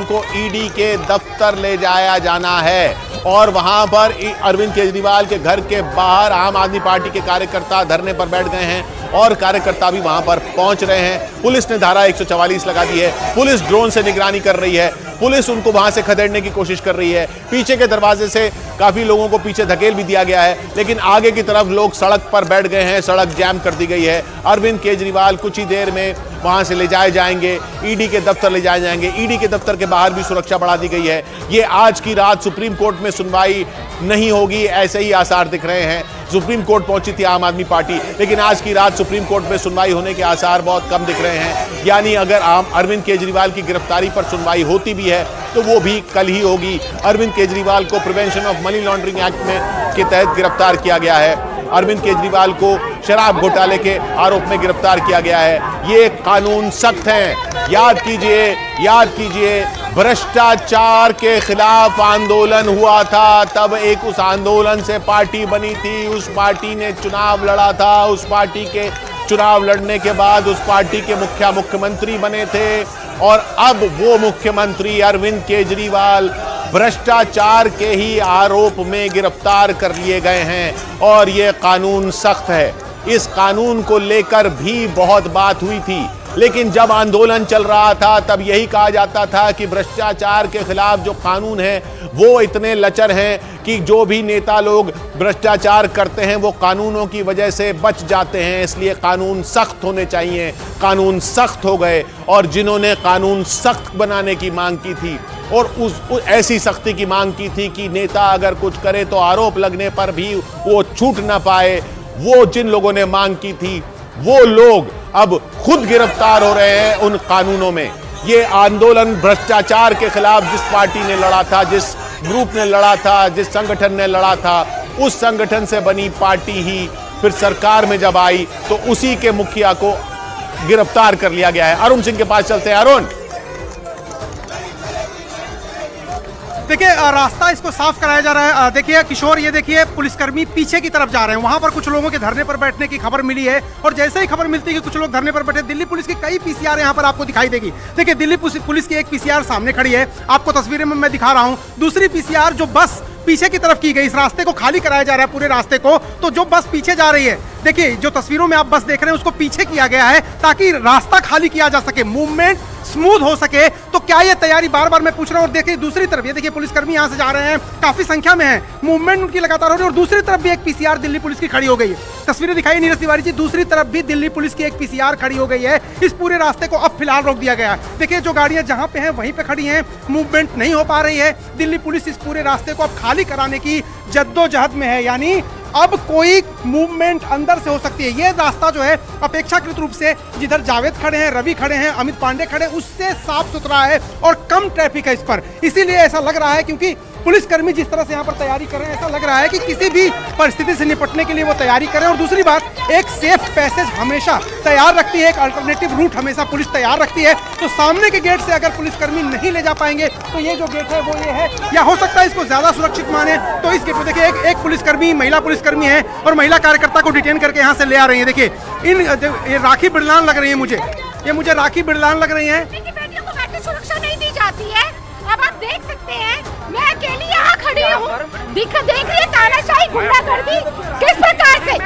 को ईडी के दफ्तर ले जाया जाना है और वहां पर अरविंद केजरीवाल के घर के बाहर आम आदमी पार्टी के कार्यकर्ता धरने पर बैठ गए हैं और कार्यकर्ता भी वहां पर पहुंच रहे हैं। पुलिस ने धारा 144 लगा दी है, पुलिस ड्रोन से निगरानी कर रही है, पुलिस उनको वहां से खदेड़ने की कोशिश कर रही है। पीछे के दरवाजे से काफी लोगों को पीछे धकेल भी दिया गया है, लेकिन आगे की तरफ लोग सड़क पर बैठ गए हैं, सड़क जैम कर दी गई है। अरविंद केजरीवाल कुछ ही देर में वहां से ले जाए जाएंगे, ईडी के दफ्तर ले जाए जाएंगे। ईडी के दफ्तर के बाहर भी सुरक्षा बढ़ा दी गई है। ये आज की रात सुप्रीम कोर्ट में सुनवाई नहीं होगी, ऐसे ही आसार दिख रहे हैं। सुप्रीम कोर्ट पहुंची थी आम आदमी पार्टी, लेकिन आज की रात सुप्रीम कोर्ट में सुनवाई होने के आसार बहुत कम दिख रहे हैं। यानी अगर अरविंद केजरीवाल की गिरफ्तारी पर सुनवाई होती भी है तो वो भी कल ही होगी। अरविंद केजरीवाल को prevention of money laundering act के तहत गिरफ्तार किया गया है। अरविंद केजरीवाल को शराब घोटाले के आरोप में गिरफ्तार किया गया है। ये कानून सख्त हैं। याद कीजिए भ्रष्टाचार के खिलाफ आंदोलन हुआ था, तब एक उस आंदोलन से पार्टी बनी थी, उस पार्टी ने चुनाव लड़ा था, उस पार्टी के चुनाव लड़ने के बाद उस पार्टी के मुख्यमंत्री बने थे और अब वो मुख्यमंत्री अरविंद केजरीवाल भ्रष्टाचार के ही आरोप में गिरफ्तार कर लिए गए हैं और ये कानून सख्त है। इस कानून को लेकर भी बहुत बात हुई थी, लेकिन जब आंदोलन चल रहा था तब यही कहा जाता था कि भ्रष्टाचार के खिलाफ जो कानून है वो इतने लचर हैं कि जो भी नेता लोग भ्रष्टाचार करते हैं वो कानूनों की वजह से बच जाते हैं, इसलिए कानून सख्त होने चाहिए। कानून सख्त हो गए और जिन्होंने कानून सख्त बनाने की मांग की थी और उस ऐसी सख्ती की मांग की थी कि नेता अगर कुछ करे तो आरोप लगने पर भी वो छूट ना पाए, वो जिन लोगों ने मांग की थी वो लोग अब खुद गिरफ्तार हो रहे हैं उन कानूनों में। ये आंदोलन भ्रष्टाचार के खिलाफ जिस पार्टी ने लड़ा था, जिस ग्रुप ने लड़ा था, जिस संगठन ने लड़ा था, उस संगठन से बनी पार्टी ही फिर सरकार में जब आई तो उसी के मुखिया को गिरफ्तार कर लिया गया है। अरुण सिंह के पास चलते हैं। अरुण, देखिए रास्ता इसको साफ कराया जा रहा है। देखिए किशोर, ये देखिए पुलिसकर्मी पीछे की तरफ जा रहे हैं, वहां पर कुछ लोगों के धरने पर बैठने की खबर मिली है और जैसे ही खबर मिलती है कि कुछ लोग धरने पर बैठे, दिल्ली पुलिस की कई पीसीआर यहां पर आपको दिखाई देगी। देखिए दिल्ली पुलिस की एक पीसीआर सामने खड़ी है, आपको तस्वीरें में मैं दिखा रहा हूं। दूसरी पीसीआर जो बस पीछे की तरफ की गई, इस रास्ते को खाली कराया जा रहा है पूरे रास्ते को, तो जो बस पीछे जा रही है, देखिए जो तस्वीरों में आप बस देख रहे हैं उसको पीछे किया गया है ताकि रास्ता खाली किया जा सके, मूवमेंट स्मूथ हो सके। तो क्या ये तैयारी, बार बार मैं पूछ रहा हूं। और देखिए दूसरी तरफ, ये देखिए पुलिसकर्मी यहां से जा रहे हैं, काफी संख्या में है, मूवमेंट उनकी लगातार हो रही है और दूसरी तरफ भी एक पीसीआर दिल्ली पुलिस की खड़ी हो गई है। तस्वीरें दिखाई नीरज तिवारी जी, दूसरी तरफ भी दिल्ली पुलिस की एक पीसीआर खड़ी हो गई है। इस पूरे रास्ते को अब फिलहाल रोक दिया गया है। देखिए जो गाड़ियां जहां पे हैं वहीं पे खड़ी हैं, मूवमेंट नहीं हो पा रही है। दिल्ली पुलिस इस पूरे रास्ते को अब खाली कराने की जद्दोजहद में है, यानी अब कोई मूवमेंट अंदर से हो सकती है। ये रास्ता जो है अपेक्षाकृत रूप से जिधर जावेद खड़े हैं, रवि खड़े हैं, अमित पांडे खड़े हैं, उससे साफ सुथरा है और कम ट्रैफिक है इस पर। इसीलिए ऐसा लग रहा है, क्योंकि पुलिसकर्मी जिस तरह से यहाँ पर तैयारी कर रहे हैं, ऐसा लग रहा है कि किसी भी परिस्थिति से निपटने के लिए वो तैयारी करें। और दूसरी बात, एक सेफ पैसेज हमेशा तैयार रखती है, एक अल्टरनेटिव रूट हमेशा पुलिस तैयार रखती है। तो सामने के गेट से अगर पुलिसकर्मी नहीं ले जा पाएंगे तो ये जो गेट है वो ये है, या हो सकता है इसको ज्यादा सुरक्षित माने तो इस गेट पर देखिए एक पुलिसकर्मी, महिला पुलिसकर्मी है और महिला कार्यकर्ता को डिटेन करके यहाँ से ले आ रही है। देखिए ये राखी बिरलान लग रही है मुझे राखी बिरलान लग रही है। बेटियों को वैसे सुरक्षा नहीं दी जाती है। अब आप देख सकते हैं, मैं अकेली यहाँ खड़ी हूँ, देख रही है तानाशाही, गुंडागर्दी किस प्रकार से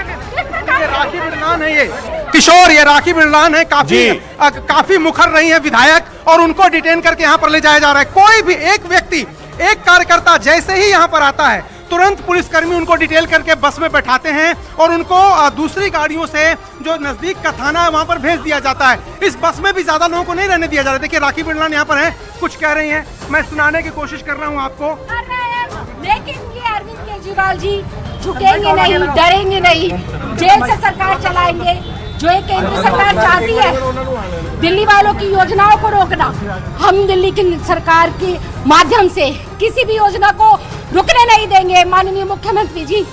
राखी बिरलान है ये किशोर, ये राखी बिरलान है, काफी मुखर रही है विधायक और उनको डिटेन करके यहाँ पर ले जाया जा रहा है। कोई भी एक व्यक्ति, एक कार्यकर्ता जैसे ही यहाँ पर आता है तुरंत पुलिसकर्मी उनको डिटेल करके बस में बैठाते हैं और उनको दूसरी गाड़ियों से जो नजदीक का थाना है वहां पर भेज दिया जाता है। इस बस में भी ज्यादा लोगों को नहीं रहने दिया जा रहा है। देखिए राखी बिरलान यहाँ पर है, कुछ कह रही हैं, मैं सुनाने की कोशिश कर रहा हूँ आपको। लेकिन ये अरविंद केजरीवाल जी झुकेंगे नहीं, डरेंगे नहीं, जेल से सरकार चलाएंगे। जो एक केंद्र सरकार चाहती है दिल्ली वालों की योजनाओं को रोकना, हम दिल्ली की सरकार के माध्यम से किसी भी योजना को रुकने नहीं देंगे। माननीय मुख्यमंत्री जी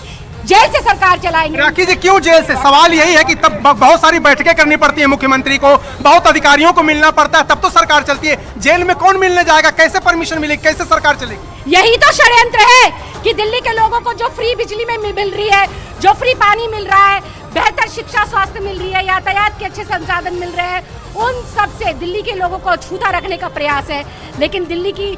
जेल से सरकार चलाएंगे। राखी जी क्यों जेल से? सवाल यही है कि तब बहुत सारी बैठकें करनी पड़ती है मुख्यमंत्री को, बहुत अधिकारियों को मिलना पड़ता है, तब तो सरकार चलती है। जेल में कौन मिलने जाएगा? कैसे परमिशन मिलेगी? कैसे सरकार चलेगी? यही तो षड्यंत्र है कि दिल्ली के लोगों को जो फ्री बिजली में मिल रही है, जो फ्री पानी मिल रहा है, बेहतर शिक्षा स्वास्थ्य मिल रही है, यातायात के अच्छे संसाधन मिल रहे हैं, उन सब से दिल्ली के लोगों को अछूता रखने का प्रयास है। लेकिन दिल्ली की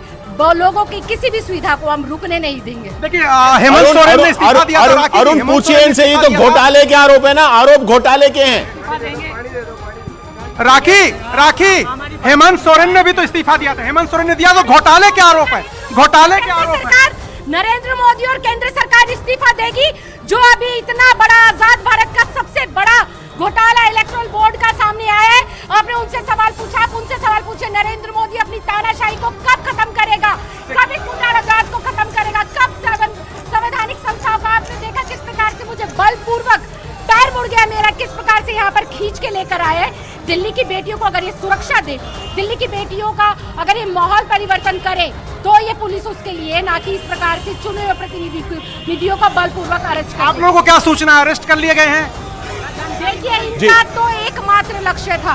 लोगों की किसी भी सुविधा को हम रुकने नहीं देंगे। देखिए हेमंत सोरेन ने इस्तीफा दिया था। अरुण पूछिए इनसे, ये तो घोटाले के आरोप है ना, आरोप घोटाले के हैं। राखी हेमंत सोरेन ने भी तो इस्तीफा दिया था। हेमंत सोरेन ने दिया तो घोटाले के आरोप है, घोटाले के आरोप है। नरेंद्र मोदी और केंद्र सरकार इस्तीफा देगी जो अभी इतना बड़ा आजाद भारत का सबसे बड़ा घोटाला इलेक्टोरल बोर्ड का सामने आया है। आपने उनसे सवाल पूछा, आप उनसे सवाल पूछे, नरेंद्र मोदी अपनी तानाशाही को कब खत्म करेगा, कब इस घोटालाजात को खत्म करेगा, कब संवैधानिक संस्थाओं का आपने देखा किस प्रकार से मुझे बलपूर्वक पैर मुड़ गया मेरा, किस प्रकार से यहाँ पर खींच के लेकर आए। दिल्ली की बेटियों को अगर ये सुरक्षा दे, दिल्ली की बेटियों का अगर ये माहौल परिवर्तन करे, तो ये पुलिस उसके लिए, ना कि इस प्रकार से चुने हुए प्रतिनिधियों का बलपूर्वक अरेस्ट कर। आप लोगों को क्या सूचना, अरेस्ट कर लिए गए हैं? देखिए इनका तो एकमात्र लक्ष्य था,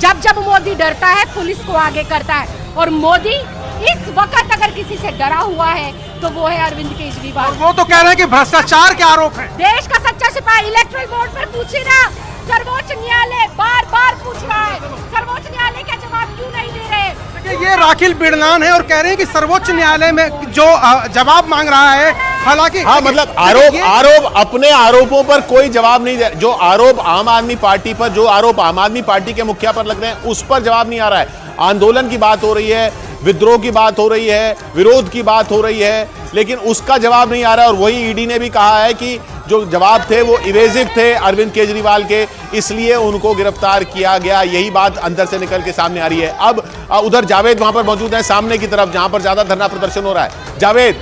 जब जब मोदी डरता है पुलिस को आगे करता है, और मोदी इस वक्त अगर किसी से डरा हुआ है तो वो है अरविंद केजरीवाल। वो तो कह रहे हैं कि भ्रष्टाचार के आरोप है। देश का सच्चा सिपाही इलेक्टोरल बोर्ड पर पूछे ना, सर्वोच्च न्यायालय बार बार पूछ रहा है, सर्वोच्च न्यायालय का जवाब क्यों नहीं दे रहे? ये राखिल बिड़लान है और कह रहे हैं कि सर्वोच्च न्यायालय में जो जवाब मांग रहा है, हालांकि हाँ मतलब आरोप अपने आरोपों पर कोई जवाब नहीं दे, जो आरोप आम आदमी पार्टी पर, जो आरोप आम आदमी पार्टी के मुखिया पर लग रहे हैं उस पर जवाब नहीं आ रहा है। आंदोलन की बात हो रही है, विद्रोह की बात हो रही है, विरोध की बात हो रही है, लेकिन उसका जवाब नहीं आ रहा है। और वही ईडी ने भी कहा है कि जो जवाब थे वो इवेजिव थे अरविंद केजरीवाल के, इसलिए उनको गिरफ्तार किया गया। यही बात अंदर से निकल के सामने आ रही है। अब उधर जावेद वहां पर मौजूद है सामने की तरफ, जहां पर ज्यादा धरना प्रदर्शन हो रहा है। जावेद,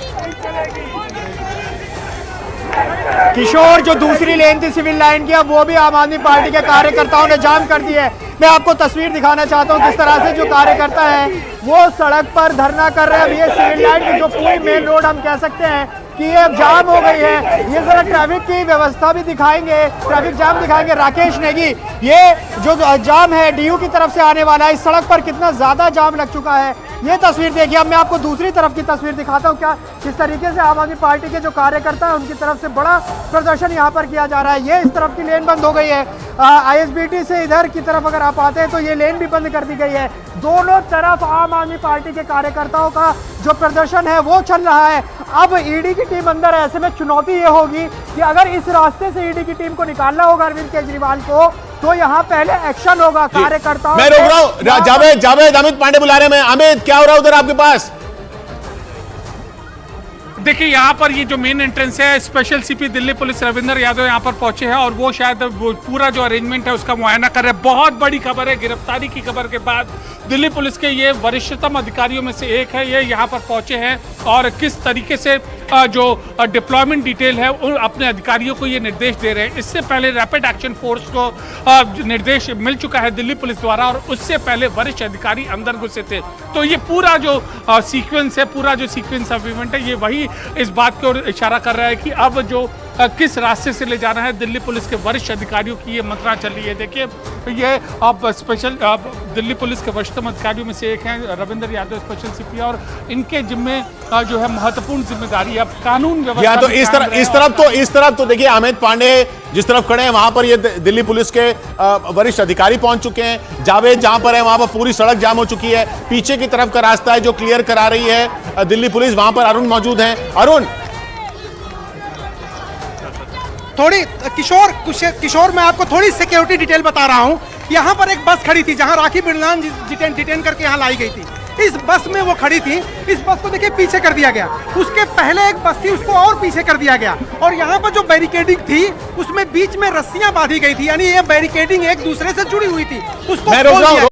किशोर जो दूसरी लेन थी सिविल लाइन की, अब वो भी आम आदमी पार्टी के कार्यकर्ताओं ने जाम कर दी है। मैं आपको तस्वीर दिखाना चाहता हूँ किस तरह से जो कार्यकर्ता है वो सड़क पर धरना कर रहे हैं। अब ये सिविल लाइन की जो पूरी मेन रोड हम कह सकते हैं कि ये अब जाम हो गई है। ये जरा ट्रैफिक की व्यवस्था भी दिखाएंगे, ट्रैफिक जाम दिखाएंगे राकेश नेगी। ये जो जाम है डीयू की तरफ से आने वाला है, इस सड़क पर कितना ज्यादा जाम लग चुका है ये तस्वीर देखिए। अब मैं आपको दूसरी तरफ की तस्वीर दिखाता हूँ, क्या किस तरीके से आम आदमी पार्टी के जो कार्यकर्ता है उनकी तरफ से बड़ा प्रदर्शन यहाँ पर किया जा रहा है। ये इस तरफ की लेन बंद हो गई है, आईएसबीटी से इधर की तरफ अगर आप आते हैं तो ये लेन भी बंद कर दी गई है। दोनों तरफ आम आदमी पार्टी के कार्यकर्ताओं का जो प्रदर्शन है वो चल रहा है। अब ईडी की टीम अंदर है, ऐसे में चुनौती ये होगी कि अगर इस रास्ते से ईडी की टीम को निकालना होगा अरविंद केजरीवाल को, तो यहाँ पहले एक्शन होगा कार्यकर्ताओं। मैं रोक रहा हूँ, जावेद अमित पांडे बुला रहे हैं। अमित, क्या हो रहा है उधर आपके पास? देखिए यहाँ पर ये जो मेन एंट्रेंस है, special CP Delhi police Ravinder Yadav यहाँ पर पहुंचे हैं और वो शायद वो पूरा जो अरेंजमेंट है उसका मुआयना कर रहे हैं। बहुत बड़ी खबर है, गिरफ्तारी की खबर के बाद दिल्ली पुलिस के ये वरिष्ठतम अधिकारियों में से एक है, ये यहाँ पर पहुंचे हैं और किस तरीके से जो डिप्लॉयमेंट डिटेल है उन अपने अधिकारियों को ये निर्देश दे रहे हैं। इससे पहले रैपिड एक्शन फोर्स को निर्देश मिल चुका है दिल्ली पुलिस द्वारा और उससे पहले वरिष्ठ अधिकारी अंदर घुसे थे। तो ये पूरा जो सीक्वेंस है, पूरा जो सीक्वेंस ऑफ इवेंट है, ये वही इस बात की ओर इशारा कर रहा है कि अब जो किस रास्ते से ले जाना है दिल्ली पुलिस के वरिष्ठ अधिकारियों की ये मंत्रणा चल रही है। देखिए ये अब स्पेशल दिल्ली पुलिस के वरिष्ठतम अधिकारियों में से एक हैं रविंदर यादव स्पेशल सीपी और इनके जिम्मे जो है महत्वपूर्ण जिम्मेदारी अब कानून व्यवस्था। तो इस तरफ तो देखिए अमित पांडे जिस तरफ खड़े हैं वहां पर ये दिल्ली पुलिस के वरिष्ठ अधिकारी पहुंच चुके हैं। जावेद जहां पर है वहां पर पूरी सड़क जाम हो चुकी है। पीछे की तरफ का रास्ता है जो क्लियर करा रही है दिल्ली पुलिस, वहां पर अरुण मौजूद हैं। अरुण, थोड़ी किशोर मैं आपको थोड़ी सिक्योरिटी डिटेल बता रहा हूँ। यहाँ पर एक बस खड़ी थी जहाँ राखी बिड़लान डिटेन करके यहाँ लाई गई थी। इस बस में वो खड़ी थी, इस बस को देखिए पीछे कर दिया गया। उसके पहले एक बस थी उसको और पीछे कर दिया गया और यहाँ पर जो बैरिकेडिंग थी उसमें बीच में रस्सियां बांधी गई थी, यानी ये बैरिकेडिंग एक दूसरे से जुड़ी हुई थी, उसको खोल दिया।